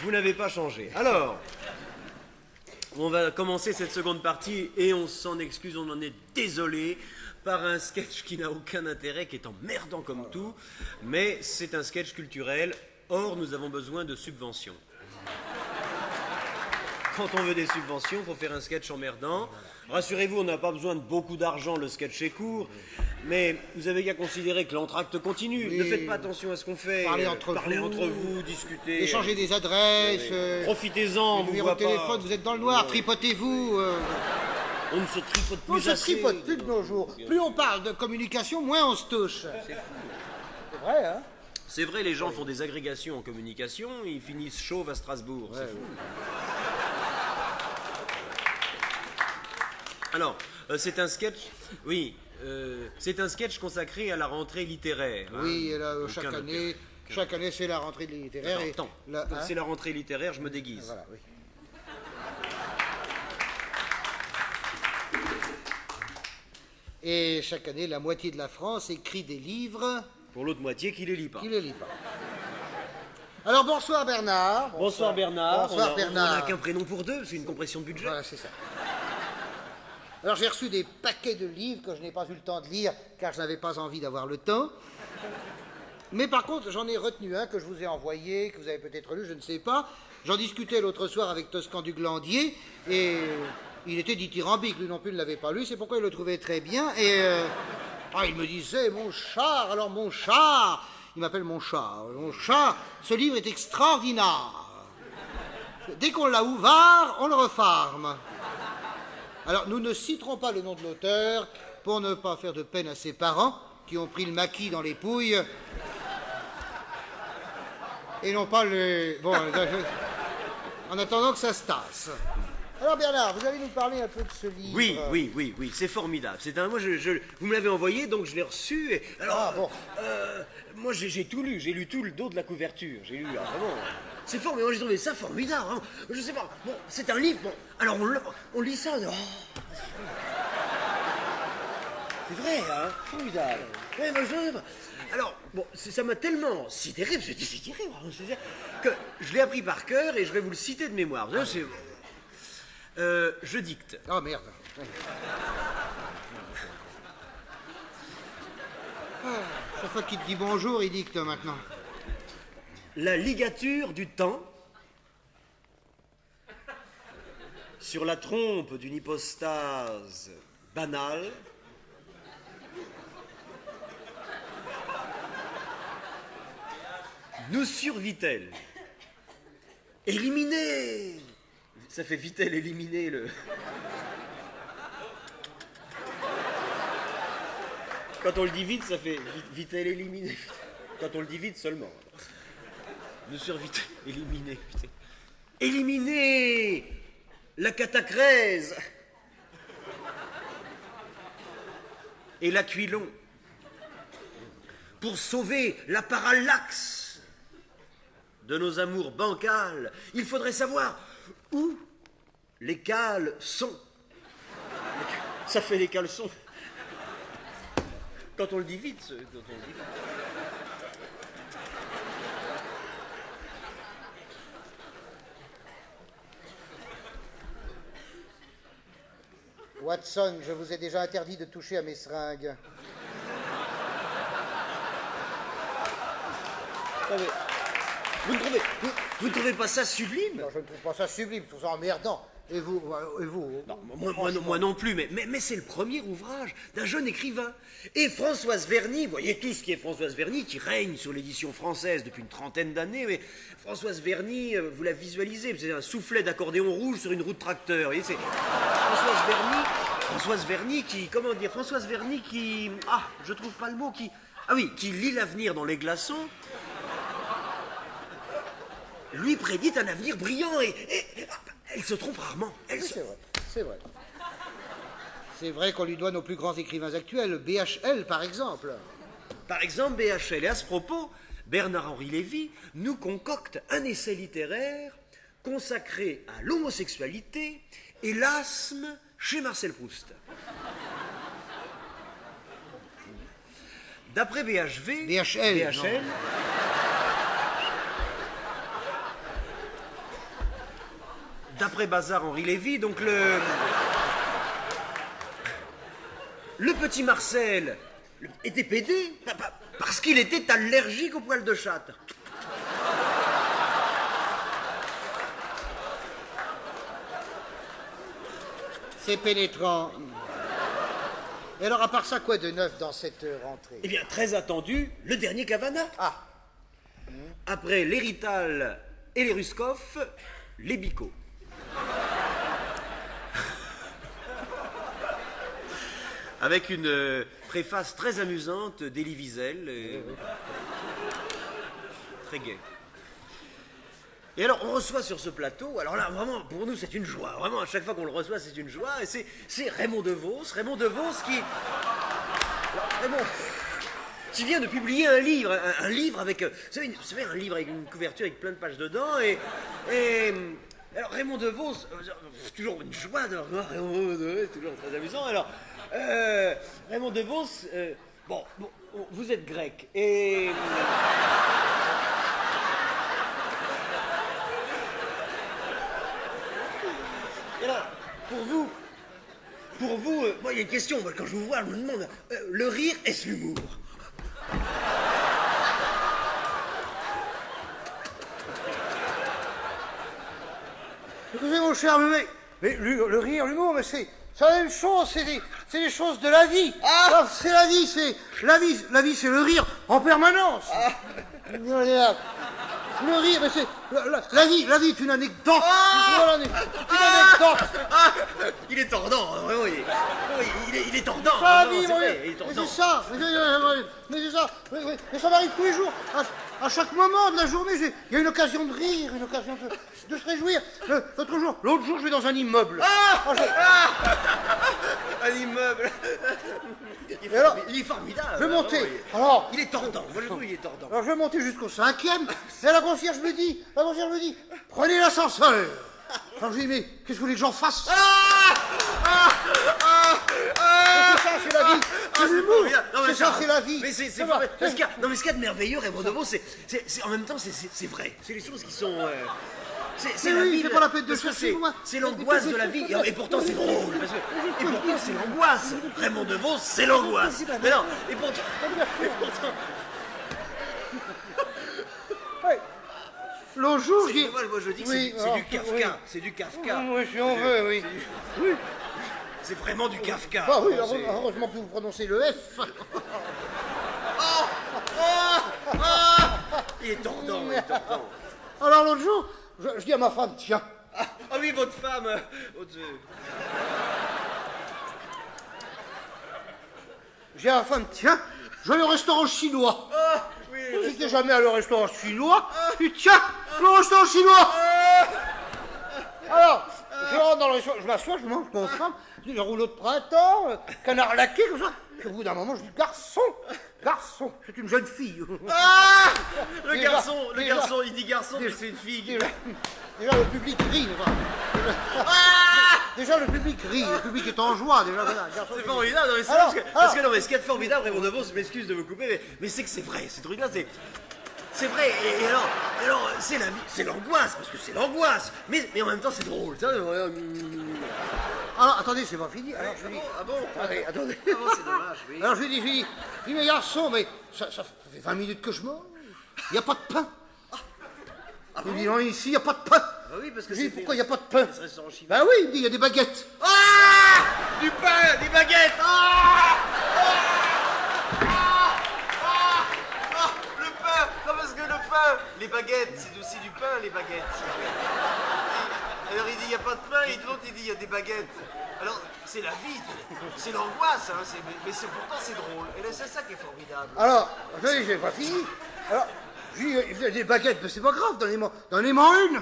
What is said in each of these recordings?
Vous n'avez pas changé. Alors, on va commencer cette seconde partie et on s'en excuse, on en est désolé, par un sketch qui n'a aucun intérêt, qui est emmerdant comme tout, mais c'est un sketch culturel. Or, nous avons besoin de subventions. Quand on veut des subventions, il faut faire un sketch emmerdant. Rassurez-vous, on n'a pas besoin de beaucoup d'argent, le sketch est court, mais vous avez qu'à considérer que l'entracte continue. Oui. Ne faites pas attention à ce qu'on fait. Parlez entre vous, discutez. Échangez des adresses. Profitez-en, vous voyez pas. Téléphone, vous êtes dans le noir, tripotez-vous. On ne se tripote plus assez. On se tripote plus de nos jours. Plus on parle de communication, moins on se touche. C'est fou. C'est vrai, hein? C'est vrai, les gens font des agrégations en communication, ils finissent chauves à Strasbourg. Ouais, c'est fou. Alors, c'est un sketch, c'est un sketch consacré à la rentrée littéraire. Oui, là, chaque année, c'est la rentrée littéraire. Attends, c'est la rentrée littéraire, je me déguise. Voilà, oui. Et chaque année, la moitié de la France écrit des livres. Pour l'autre moitié qui les lit pas. Qui les lit pas. Alors, bonsoir Bernard. Bonsoir Bernard. Bonsoir Bernard. On n'a qu'un prénom pour deux, c'est une compression de budget. Voilà, c'est ça. Alors j'ai reçu des paquets de livres que je n'ai pas eu le temps de lire car je n'avais pas envie d'avoir le temps. Mais par contre, j'en ai retenu un que je vous ai envoyé, que vous avez peut-être lu, je ne sais pas. J'en discutais l'autre soir avec Toscan du Glandier et il était dithyrambique, lui non plus ne l'avait pas lu, c'est pourquoi il le trouvait très bien. Et il me disait, mon chat, il m'appelle mon chat, ce livre est extraordinaire. Dès qu'on l'a ouvert, on le referme. Alors, nous ne citerons pas le nom de l'auteur pour ne pas faire de peine à ses parents qui ont pris le maquis dans les pouilles et non pas le... Bon, en attendant que ça se tasse. Alors Bernard, vous allez nous parler un peu de ce livre. Oui, c'est formidable. Moi, vous me l'avez envoyé, donc je l'ai reçu. Et... Alors, bon. Moi, j'ai tout lu. J'ai lu tout le dos de la couverture. J'ai lu, vraiment... C'est formidable, moi j'ai trouvé ça formidable. Hein. Je sais pas, bon, c'est un livre, bon, alors on lit ça. C'est vrai, hein, formidable. Ouais, alors, bon, ça m'a tellement sidéré, que je l'ai appris par cœur et je vais vous le citer de mémoire. Je dicte. Oh merde. Chaque fois qu'il te dit bonjour, il dicte maintenant. La ligature du temps sur la trompe d'une hypostase banale nous survit-elle. Éliminer. Ça fait vit-elle éliminer le... Quand on le dit vite, ça fait vit-elle éliminer. Quand on le dit vite seulement. Nous survit éliminer. Éliminer la catacrèse et l'aquilon pour sauver la parallaxe de nos amours bancales. Il faudrait savoir où les cales sont. Ça fait les caleçons. Quand on le dit vite, Watson, je vous ai déjà interdit de toucher à mes seringues. Vous ne trouvez pas ça sublime? Non, je ne trouve pas ça sublime, je trouve ça emmerdant. Et vous non, moi non plus, mais c'est le premier ouvrage d'un jeune écrivain. Et Françoise Verny, vous voyez tout ce qui est Françoise Verny, qui règne sur l'édition française depuis une trentaine d'années, mais Françoise Verny, vous la visualisez, c'est un soufflet d'accordéon rouge sur une roue de tracteur, vous voyez, c'est Françoise Verny qui, Françoise Verny qui, je trouve pas le mot, qui lit l'avenir dans les glaçons, lui prédit un avenir brillant et elle se trompe rarement. C'est vrai. C'est vrai qu'on lui doit nos plus grands écrivains actuels, BHL par exemple. Par exemple, BHL. Et à ce propos, Bernard-Henri Lévy nous concocte un essai littéraire consacré à l'homosexualité et l'asthme chez Marcel Proust. D'après BHL, d'après Bazar Henri Lévy, donc le petit Marcel était pédé parce qu'il était allergique aux poils de chatte. C'est pénétrant. Et alors, à part ça, quoi de neuf dans cette rentrée? Eh bien, très attendu, le dernier Cavana. Ah, Après les Rital et les Ruskoff, les Bicots. Avec une préface très amusante d'Elie Wiesel. Très gai. Et alors, on reçoit sur ce plateau, alors là, vraiment, pour nous, c'est une joie. Vraiment, à chaque fois qu'on le reçoit, c'est une joie. Et c'est Raymond DeVos. Raymond DeVos qui... Alors, Raymond... qui vient de publier un livre avec... Vous savez, un livre avec une couverture avec plein de pages dedans, et alors, Raymond DeVos, toujours une joie de... toujours très amusant. Alors, Raymond DeVos, bon, vous êtes grec, et... Et alors, pour vous, moi, il y a une question, moi, quand je vous vois, je me demande, le rire, est-ce l'humour? écoutez, mon cher, mais le rire, l'humour, mais c'est la même chose, c'est des choses de la vie. Ah, c'est la vie, la vie, c'est le rire en permanence. Le rire, mais c'est la vie est une anecdote. Une anecdote. Il est tordant, hein, vraiment, il est tordant. C'est la non, vie, c'est vrai, il est mais tordant. c'est ça. Mais c'est ça. Mais ça m'arrive tous les jours. À chaque moment de la journée, il y a une occasion de rire, une occasion de se réjouir. L'autre jour, je vais dans un immeuble. Un immeuble. Il est formidable. Je vais monter. Vraiment, Alors, il est tordant, moi je trouve qu'il est tordant. alors je vais monter jusqu'au 5e, et la concierge me dit, prenez l'ascenseur. Alors je lui dis, mais qu'est-ce que vous voulez que j'en fasse? C'est ça, c'est la vie. C'est l'humour. C'est ça, c'est la vie. Mais c'est Ça vrai. va. Mais ce qu'il y a de merveilleux, Raymond DeVos, en même temps, c'est vrai. C'est les choses qui sont... C'est Mais la oui, vie. c'est pas la peine de parce que chercher, moi. c'est l'angoisse de la vie. Et pourtant, c'est drôle. Et pourtant, c'est l'angoisse. Raymond DeVos, c'est l'angoisse. Mais non, et pourtant... L'autre jour, j'ai... Moi, je dis que Oui, c'est alors, du Kafka. oui. C'est du Kafka. Oui, si on veut, oui. Oui. C'est vraiment du Kafka. Ah oui, C'est- heureusement que vous prononcez le F. Il est tordant, il est tordant. Alors l'autre jour, je dis à ma femme, tiens, Ah oui, votre femme. je dis à ma femme, tiens, je vais au restaurant chinois. Ah oui. J'étais jamais allé au restaurant chinois. Je dis, tiens, je vais au restaurant chinois. Alors, je rentre dans le restaurant, je m'assois, je mange mon femme, je dis, le rouleau de printemps, canard laqué, comme ça. Puis au bout d'un moment, je dis, garçon, c'est une jeune fille. Ah Le Déjà, garçon, il dit garçon, mais c'est une fille. Déjà, le public rit. Déjà, le public rit, le public est en joie. Déjà, voilà, garçon, C'est formidable, non, mais c'est Alors, parce que non, mais ce qui est formidable, Raymond DeVos, je m'excuse de vous couper, mais c'est que c'est vrai, ces trucs-là, c'est vrai, et alors, c'est la vie, c'est l'angoisse, parce que c'est l'angoisse, mais en même temps, c'est drôle, ça. Alors, attendez, c'est pas fini. Alors, je lui dis, Ah bon attendez. Ah bon, c'est dommage, oui. Alors, je lui dis, mais garçon, mais ça fait 20 minutes que je mange. Il n'y a pas de pain. Il me dit, non, ici, il n'y a pas de pain. Ah oui, parce que Je lui dis, c'est pourquoi il n'y a pas de pain? ce restaurant chinois. Ben oui, il me dit, il y a des baguettes. Ah Du pain, des baguettes. Le pain. Non, parce que le pain, les baguettes, c'est aussi du pain, les baguettes. Alors il dit il n'y a pas de pain, et l'autre il dit il y a des baguettes. Alors c'est la vie, c'est l'angoisse, hein, mais pourtant c'est drôle. Et là c'est ça qui est formidable. Alors, attendez, j'ai pas fini. Alors, je lui dis, il y a des baguettes, mais c'est pas grave, donnez-moi une.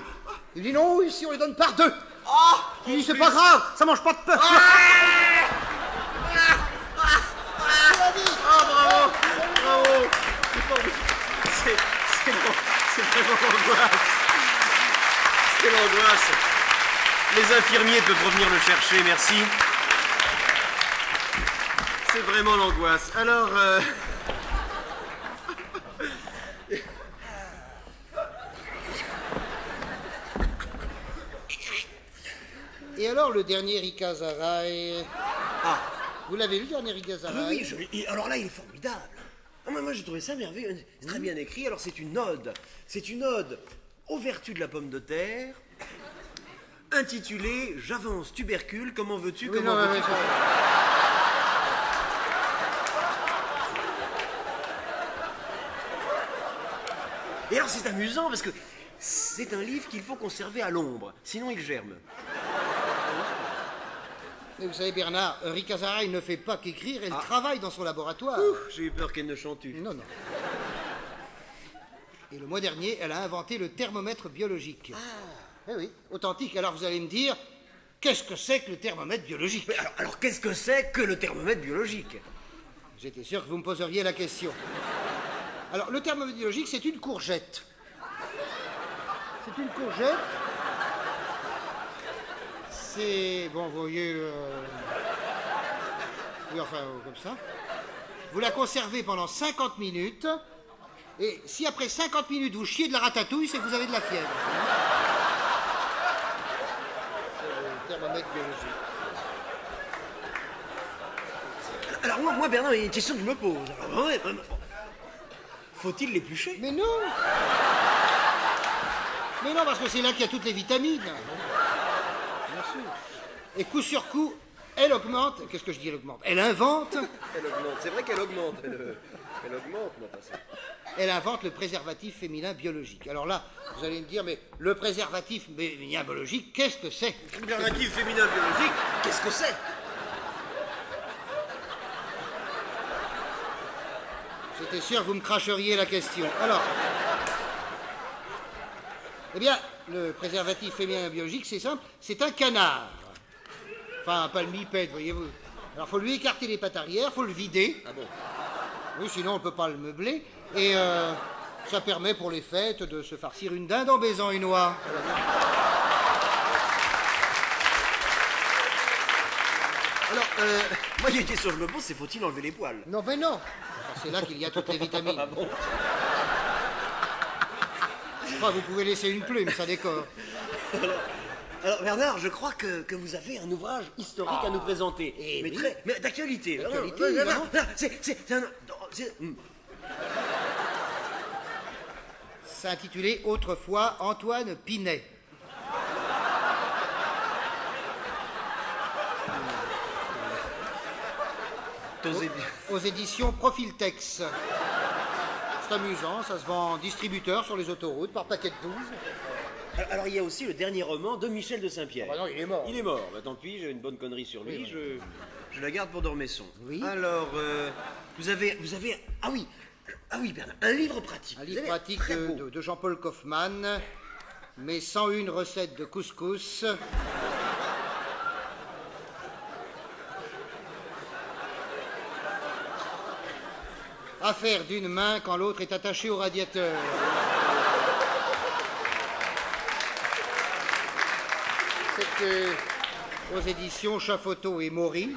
Il me dit, non, ici, on les donne par deux. Je lui dis, c'est pas grave, ça mange pas de pain. Bravo. C'est formidable. C'est vraiment l'angoisse. C'est l'angoisse. Les infirmiers peuvent revenir le chercher, merci. C'est vraiment l'angoisse. Alors, Et alors, le dernier Rikazaraï? Ah, Vous l'avez lu, le dernier Rikazaraï? oui, alors là, il est formidable. Ah, moi, j'ai trouvé ça merveilleux. C'est très bien écrit. Alors, c'est une ode. C'est une ode aux vertus de la pomme de terre, intitulée J'avance tubercule, comment veux-tu, Oui, comment non, veux-tu. Et alors, c'est amusant parce que c'est un livre qu'il faut conserver à l'ombre, sinon il germe. Mais vous savez, Bernard, Rikazaraï ne fait pas qu'écrire, elle travaille dans son laboratoire. J'ai eu peur qu'elle ne chantue. Non, non. Et le mois dernier, elle a inventé le thermomètre biologique. Eh oui, authentique. Alors vous allez me dire, qu'est-ce que c'est que le thermomètre biologique? Mais alors qu'est-ce que c'est que le thermomètre biologique? J'étais sûr que vous me poseriez la question. Alors, le thermomètre biologique, c'est une courgette. C'est une courgette. C'est... Bon, vous voyez... Oui, enfin, comme ça. Vous la conservez pendant 50 minutes. Et si après 50 minutes, vous chiez de la ratatouille, c'est que vous avez de la fièvre. C'est le thermomètre biologique. Alors moi, Bernard, il y a une question que je me pose. Alors, ouais, faut-il l'éplucher? Mais non! Mais non, parce que c'est là qu'il y a toutes les vitamines. Bien sûr. Et coup sur coup, elle augmente. Qu'est-ce que je dis, elle augmente? Elle invente. Elle augmente, c'est vrai qu'elle augmente. Elle augmente, ma façon. Elle invente le préservatif féminin biologique. Alors là, vous allez me dire, mais le préservatif féminin biologique, qu'est-ce que c'est? Le préservatif féminin biologique, qu'est-ce que c'est? J'étais sûr que vous me cracheriez la question. Alors, eh bien, le préservatif féminin biologique, c'est simple, c'est un canard. Enfin, un palmipède, voyez-vous. Alors, il faut lui écarter les pattes arrière, il faut le vider. Ah bon? Oui, sinon on ne peut pas le meubler. Et ça permet pour les fêtes de se farcir une dinde en baisant une oie. Alors, moi, il y a une question que je me pose, c'est faut-il enlever les poils? Non, mais non. C'est là qu'il y a toutes les vitamines. Ah bon? Enfin, vous pouvez laisser une plume, ça décore. Alors, Bernard, je crois que vous avez un ouvrage historique à nous présenter. Mais oui. mais d'actualité. D'actualité, Non, évidemment. non, c'est un... C'est intitulé Autrefois Antoine Pinet. Aux éditions Profiltex. C'est amusant, ça se vend en distributeur sur les autoroutes par paquet de 12. Alors, il y a aussi le dernier roman de Michel de Saint-Pierre. Ah bah non, il est mort. Il est mort. Bah, tant pis, j'ai une bonne connerie sur lui. Je la garde pour Dormesson. Oui. Alors, vous avez... Ah oui, Bernard, un livre pratique. Un Vous livre avez- pratique très beau. de Jean-Paul Kaufmann, mes 101 recettes de couscous. À faire d'une main quand l'autre est attaché au radiateur. C'est aux éditions Chafoto et Maury.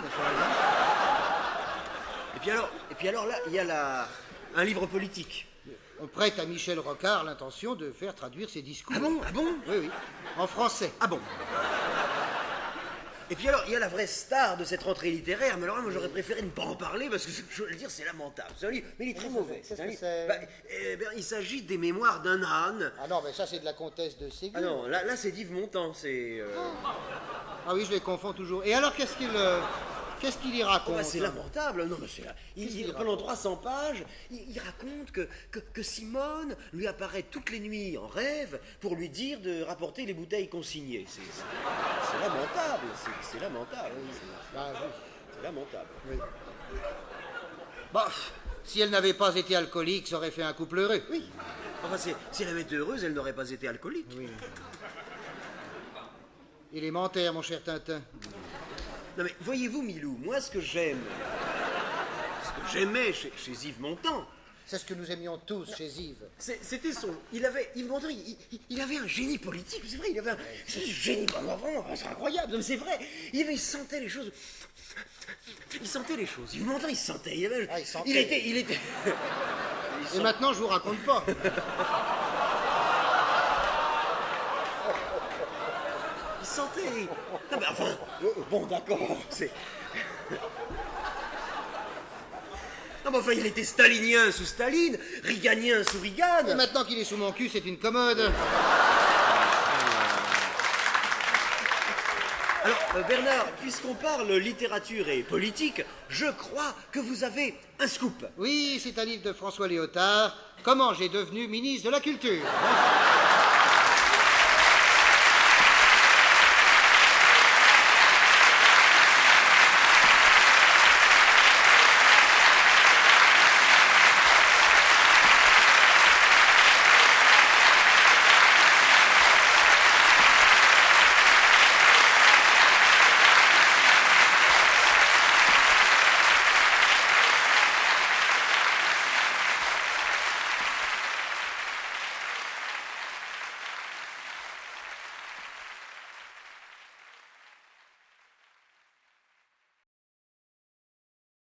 Et puis alors là, il y a un livre politique. On prête à Michel Rocard l'intention de faire traduire ses discours. Ah bon? Oui, oui. En français. Ah bon? Et puis alors, il y a la vraie star de cette rentrée littéraire, mais alors là, moi j'aurais préféré ne pas en parler parce que, je veux le dire, c'est lamentable. C'est un livre, mais il est très mauvais. Qu'est-ce un que livre- c'est il s'agit des mémoires d'un âne. Ah non, mais ça c'est de la comtesse de Ségur. Ah non, là c'est d'Yves Montand, c'est... Ah oui, je les confonds toujours. Et alors, qu'est-ce qu'il y raconte? c'est lamentable. Non, mais c'est là. Pendant 300 pages, il raconte que Simone lui apparaît toutes les nuits en rêve pour lui dire de rapporter les bouteilles consignées. C'est lamentable. C'est lamentable. Ah, oui. C'est lamentable. Oui. Bah, si elle n'avait pas été alcoolique, ça aurait fait un couple heureux. Oui. Enfin, si elle avait été heureuse, elle n'aurait pas été alcoolique. Oui. Élémentaire, mon cher Tintin. Non mais voyez-vous, Milou, moi ce que j'aimais chez Yves Montand, C'est ce que nous aimions tous chez Yves. c'était Yves Montand, il avait un génie politique, c'est vrai, il avait un génie, vraiment, c'est incroyable, mais c'est vrai, il sentait les choses. Il sentait les choses. Yves Montand, il sentait. Il sentait. Il était. Et maintenant, je vous raconte pas. Santé. Non, mais enfin, bon, d'accord, c'est... Non, mais enfin, il était stalinien sous Staline, riganien sous Reagan. Et maintenant qu'il est sous mon cul, c'est une commode. Alors, Bernard, puisqu'on parle littérature et politique, je crois que vous avez un scoop. Oui, c'est un livre de François Léotard. Comment j'ai devenu ministre de la Culture.